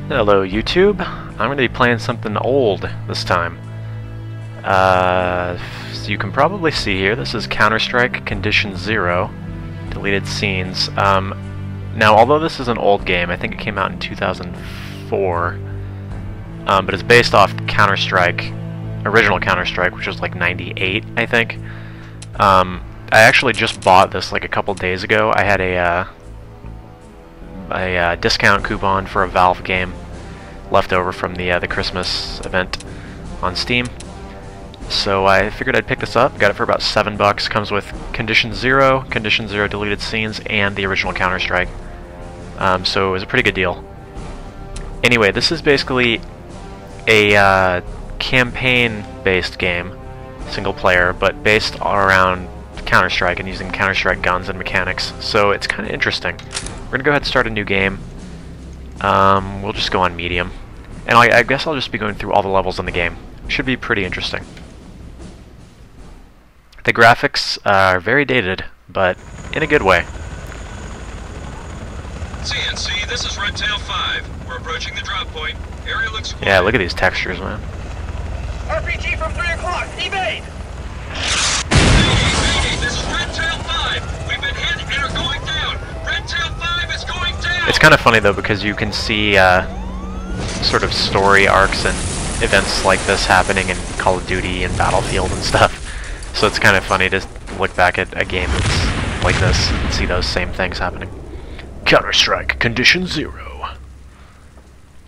Hello YouTube, I'm going to be playing something old this time. So you can probably see here, this is Counter-Strike Condition 0, deleted scenes. Now although this is an old game, I think it came out in 2004, but it's based off Counter-Strike, original Counter-Strike, which was like 98, I think. I actually just bought this like a couple days ago. I had a discount coupon for a Valve game left over from the Christmas event on Steam. So I figured I'd pick this up. Got it for about $7. Comes with Condition 0, Condition 0 deleted scenes, and the original Counter-Strike. So it was a pretty good deal. Anyway, this is basically a campaign-based game, single player, but based around Counter-Strike and using Counter-Strike guns and mechanics. So it's kind of interesting. We're going to go ahead and start a new game. We'll just go on medium. And I guess I'll just be going through all the levels in the game. Should be pretty interesting. The graphics are very dated, but in a good way. CNC, this is Redtail 5. We're approaching the drop point. Area looks quiet. Yeah, look at these textures, man. RPG from 3 o'clock. Evade! Hey, this is Redtail 5. We've been hit and are going down. Redtail 5 is going down. It's kind of funny though, because you can see sort of story arcs and events like this happening in Call of Duty and Battlefield and stuff. So it's kind of funny to look back at a game that's like this and see those same things happening. Counter-Strike Condition 0.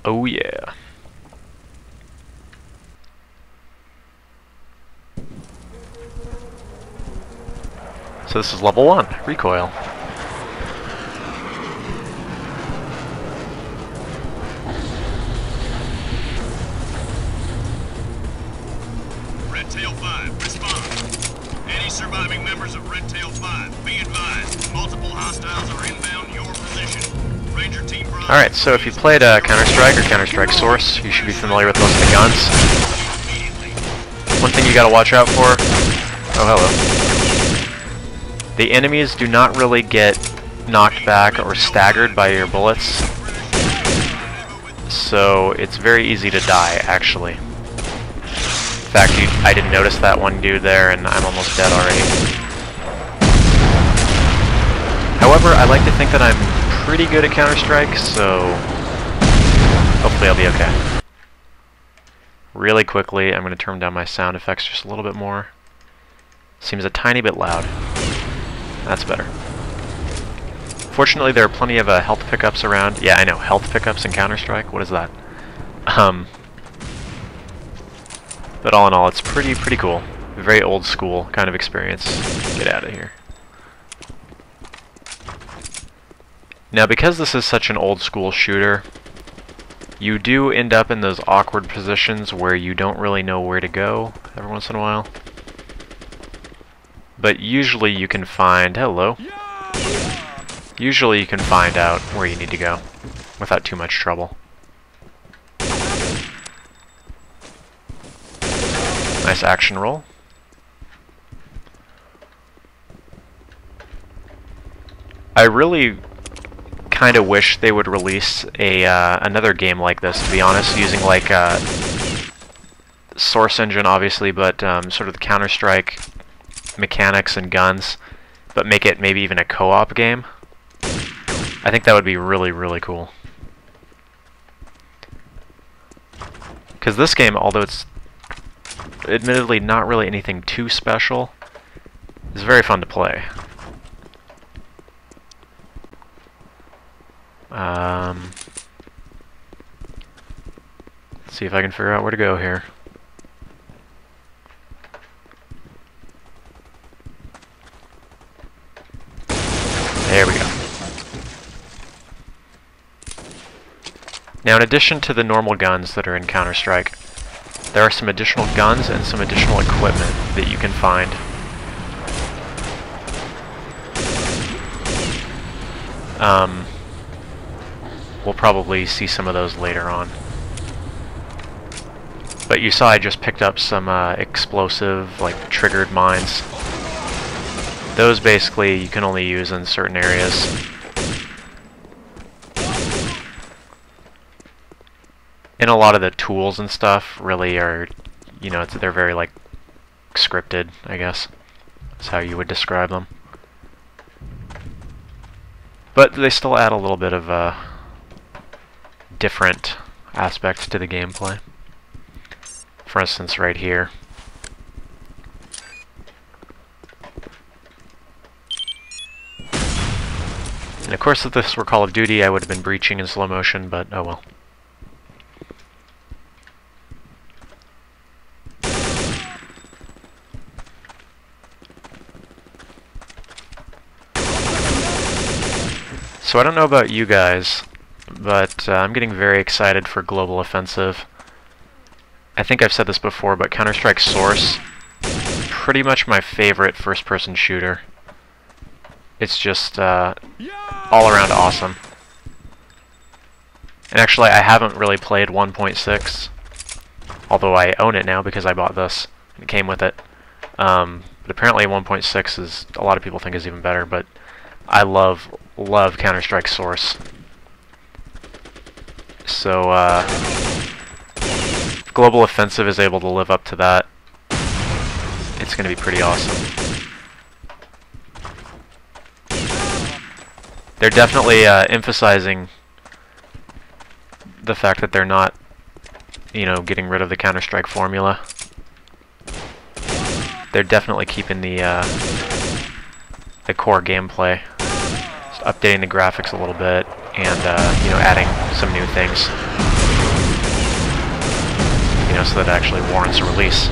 Oh yeah. So this is level 1, Recoil. Redtail 5, respond. Any surviving members of Redtail 5, be advised. Multiple hostiles are inbound your position. Ranger team... Alright, so if you've played Counter-Strike or Counter-Strike Source, you should be familiar with most of the guns. One thing you gotta watch out for... Oh, hello. The enemies do not really get knocked back or staggered by your bullets, so it's very easy to die, actually. In fact, I didn't notice that one dude there, and I'm almost dead already. However, I like to think that I'm pretty good at Counter-Strike, so hopefully I'll be okay. Really quickly, I'm going to turn down my sound effects just a little bit more. Seems a tiny bit loud. That's better. Fortunately, there are plenty of health pickups around. Yeah, I know, health pickups in Counter-Strike. What is that? But all in all, it's pretty cool. Very old school kind of experience. Get out of here. Now, because this is such an old school shooter, you do end up in those awkward positions where you don't really know where to go every once in a while. But usually you can find... Hello. Usually you can find out where you need to go without too much trouble. Nice action roll. I really kind of wish they would release another game like this, to be honest, using like Source Engine obviously, but sort of the Counter-Strike mechanics and guns, but make it maybe even a co-op game. I think that would be really cool. Because this game, although it's admittedly not really anything too special, is very fun to play. Let's see if I can figure out where to go here. There we go. Now, in addition to the normal guns that are in Counter-Strike, there are some additional guns and some additional equipment that you can find. We'll probably see some of those later on. But you saw I just picked up some explosive, like triggered mines. Those basically you can only use in certain areas. And a lot of the tools and stuff really are, you know, they're very like scripted, I guess. That's how you would describe them. But they still add a little bit of different aspects to the gameplay. For instance, right here. And of course, if this were Call of Duty, I would have been breaching in slow motion, but oh well. So I don't know about you guys, but I'm getting very excited for Global Offensive. I think I've said this before, but Counter-Strike Source, pretty much my favorite first-person shooter. It's just all around awesome. And actually, I haven't really played 1.6, although I own it now because I bought this and it came with it. But apparently 1.6 is, a lot of people think is even better, but I love Counter-Strike Source. So, if Global Offensive is able to live up to that, it's going to be pretty awesome. They're definitely emphasizing the fact that they're not, you know, getting rid of the Counter-Strike formula. They're definitely keeping the core gameplay, just updating the graphics a little bit, and you know, adding some new things, you know, so that it actually warrants a release.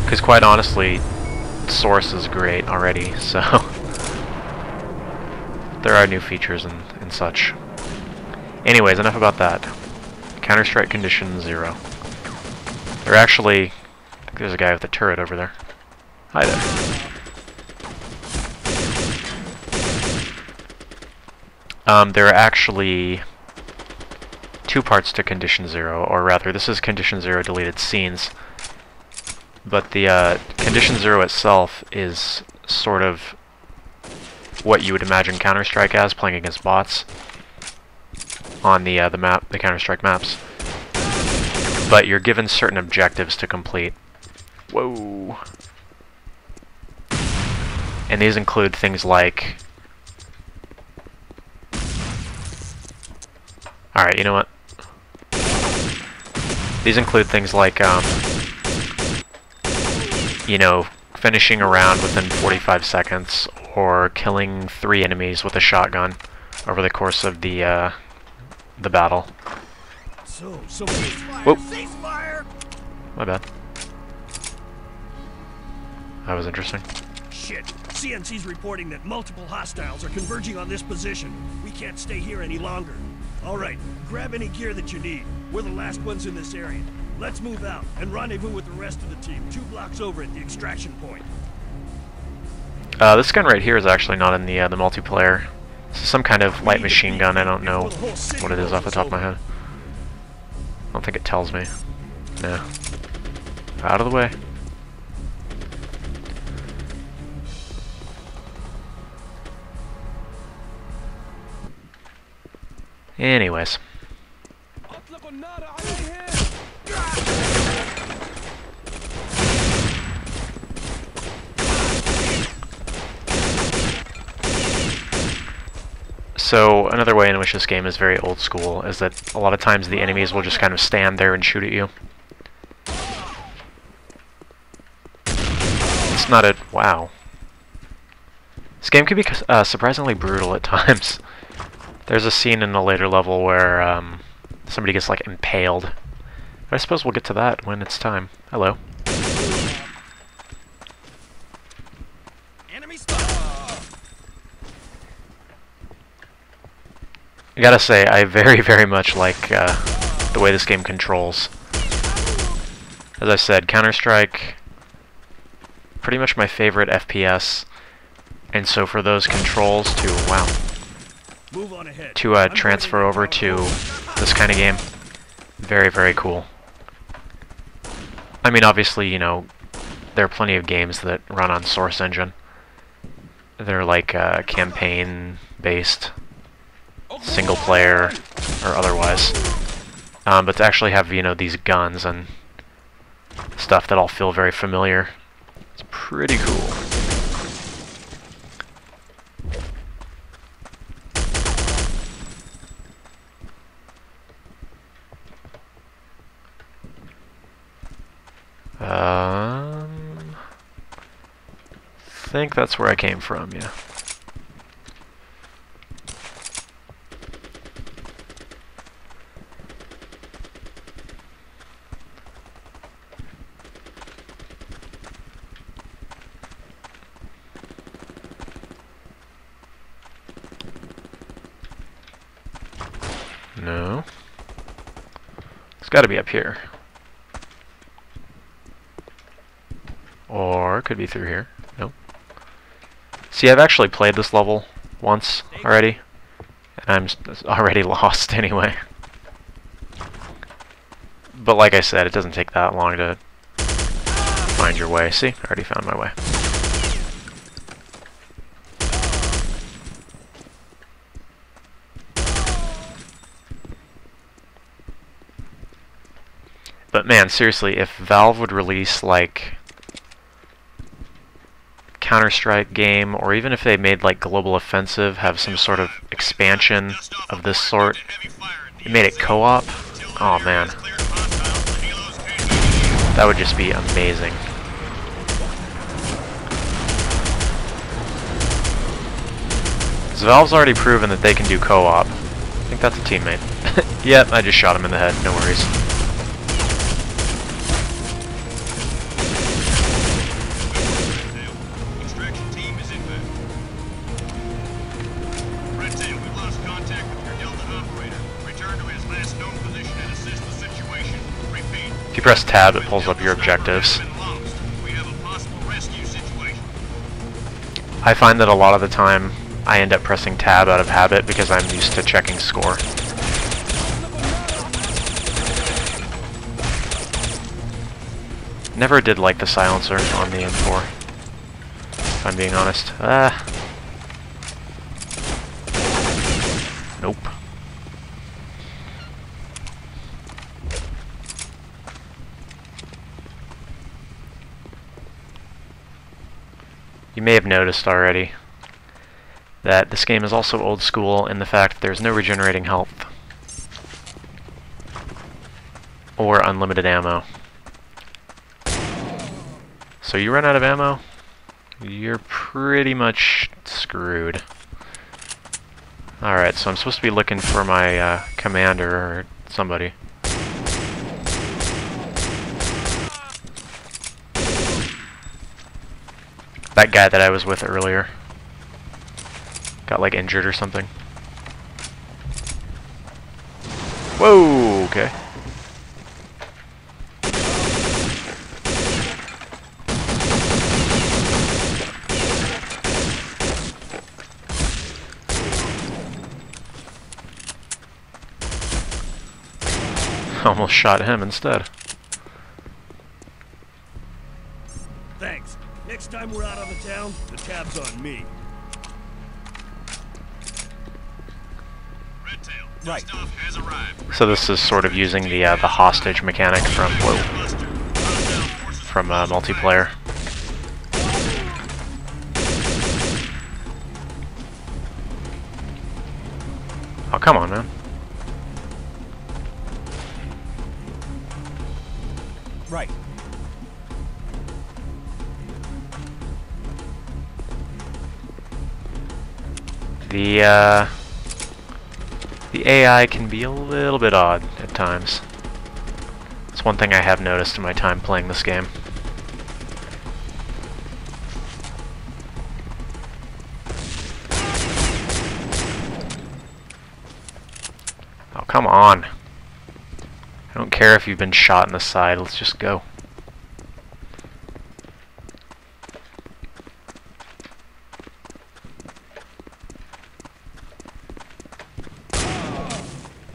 Because quite honestly, Source is great already, so there are new features and such. Anyways, enough about that. Counter-Strike Condition 0. They're actually, I think there's a guy with a turret over there. Hi there. There are actually two parts to Condition 0, or rather, this is Condition 0 deleted scenes. But the Condition 0 itself is sort of what you would imagine Counter-Strike as, playing against bots on the map, the Counter-Strike maps. But you're given certain objectives to complete. Whoa! And these include things like... Alright, you know what? These include things like, you know, finishing a round within 45 seconds, or killing 3 enemies with a shotgun over the course of the battle. So ceasefire! Whoop. Ceasefire! My bad. That was interesting. Shit! CNC's reporting that multiple hostiles are converging on this position. We can't stay here any longer. Alright, grab any gear that you need. We're the last ones in this area. Let's move out and rendezvous with the rest of the team 2 blocks over at the extraction point. This gun right here is actually not in the multiplayer. This is some kind of light machine gun. I don't know what it is off the top of my head. I don't think it tells me. No. Out of the way. Anyways. So another way in which this game is very old school is that a lot of times the enemies will just kind of stand there and shoot at you. It's not a... wow. This game can be surprisingly brutal at times. There's a scene in a later level where somebody gets like impaled. But I suppose we'll get to that when it's time. Hello. Enemy spot! I gotta say, I very, very much like the way this game controls. As I said, Counter-Strike, pretty much my favorite FPS, and so for those controls to, wow, to transfer over to this kind of game, very, very cool. I mean, obviously, you know, there are plenty of games that run on Source Engine. They're like campaign-based, single player or otherwise. but to actually have, you know, these guns and stuff that all feel very familiar. It's pretty cool. I think that's where I came from, yeah. No. It's got to be up here. Or it could be through here. Nope. See, I've actually played this level once already, and I'm already lost anyway. But like I said, it doesn't take that long to find your way. See? I already found my way. But man, seriously, if Valve would release like Counter-Strike game, or even if they made like Global Offensive have some sort of expansion of this sort, they made it co-op, oh man, that would just be amazing. So Valve's already proven that they can do co-op. I think that's a teammate. Yep, I just shot him in the head, no worries. If you press tab, it pulls up your objectives. I find that a lot of the time I end up pressing tab out of habit because I'm used to checking score. Never did like the silencer on the M4, if I'm being honest. Nope. You may have noticed already that this game is also old school in the fact that there's no regenerating health or unlimited ammo. So you run out of ammo, you're pretty much screwed. Alright, so I'm supposed to be looking for my commander or somebody. That guy that I was with earlier got like injured or something. Whoa, okay. Almost shot him instead. Thanks. Next time we're out on the town, the tab's on me. Right. So this is sort of using the hostage mechanic from multiplayer. Oh, come on, man. Right. The AI can be a little bit odd at times. It's one thing I have noticed in my time playing this game. Oh, come on. I don't care if you've been shot in the side, let's just go.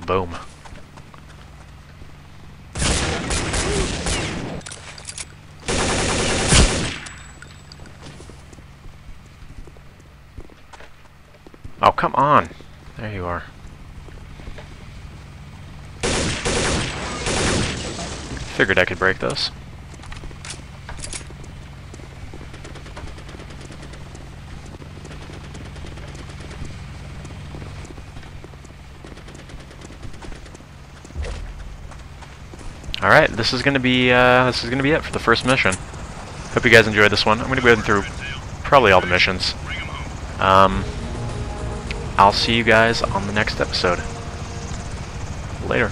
Boom. Oh, come on. There you are. Figured I could break those. Alright, this is gonna be it for the first mission. Hope you guys enjoyed this one. I'm gonna go through probably all the missions. I'll see you guys on the next episode. Later.